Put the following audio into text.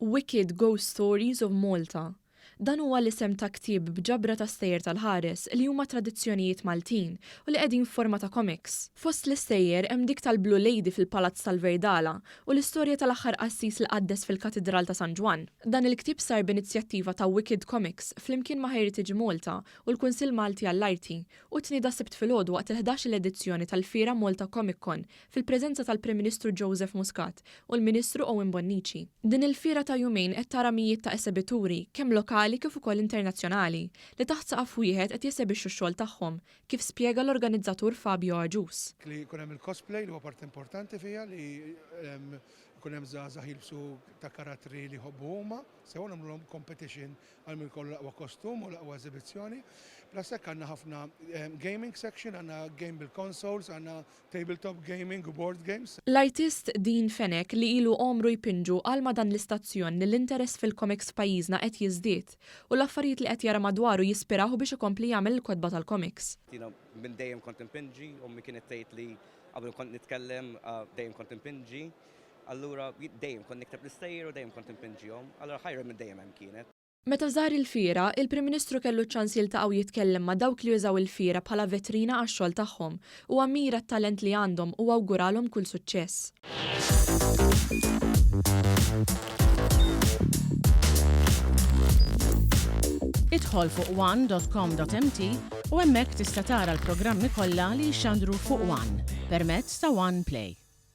Wicked Ghost Stories of Malta. Dan huwa l-isem ta' ktieb b'ġabra ta' stejjer tal-ħares li huma tradizzjonijiet Maltin u li qegħdin forma ta' comics. Fost l-istejjer hemm dik tal-Blue Lady fil-Palazz tal-Verdala u l-istorja tal-aħħar qassis li qaddes fil-Katedral ta' San Ġwan. Dan il-ktieb sar b'inizjattiva ta' Wicked Comics flimkien ma' Heritage Malta u l-Kunsill Malti għall-Arti u tnieda sibt filgħodu waqt il-11 edizzjoni tal-Fiera Malta Comic Con fil-preżenza tal-Prim Ministru Joseph Muscat u l-Ministru Owen Bonnici. Din il-fiera ta' jumejn qed tara mijiet ta' esebitturi kemm lokali kif ukoll internazzjonali li taħt Saqaf Wieħed qed jesebixxu x-xogħol tagħhom, kif spjega l-organizzatur Fabio Aġus. Li jkun hemm il-cosplay li huwa part importanti fiha li jkun hemm żgħażagħ jilbsu ta' karattri li jħobbu huma, sew nagħmluhom competition għal min jkollu l-aqwa kostum u l-aqwa eżibizzjoni. Plus hekk għandna ħafna gaming section, għandna game bil-consoles, għandna tabletop gaming u board games. L-artist Din Fenek li ilu omru jpinġu għal ma dan l-istazzjon li l-interess fil-comics f'pajjiżna qed jiżdied u l-affarijiet li qed jara madwaru jispiraħu biex ikompli jagħmel il-kodba tal-comics. Minn dejjem kont impinġi, ommi kienet tgħid li qabel kont nitkellem dejjem kont impinġi, allura dejjem kont nikteb l-istejjer u dejjem kont impinġihom, allura ħajra minn dejjem hemm kienet. Meta żar il-fiera, il-Prim Ministru kellu ċans jiltaqgħu jitkellem ma' dawk li jużaw il-fiera bħala vetrina għax-xogħol tagħhom u ammira t-talent li għandhom u awguralhom kull suċċess. Idħol fuq one.com.mt u hemmhekk tista' tara l-programmi kollha li jxandru fuq One permezz ta' One Play.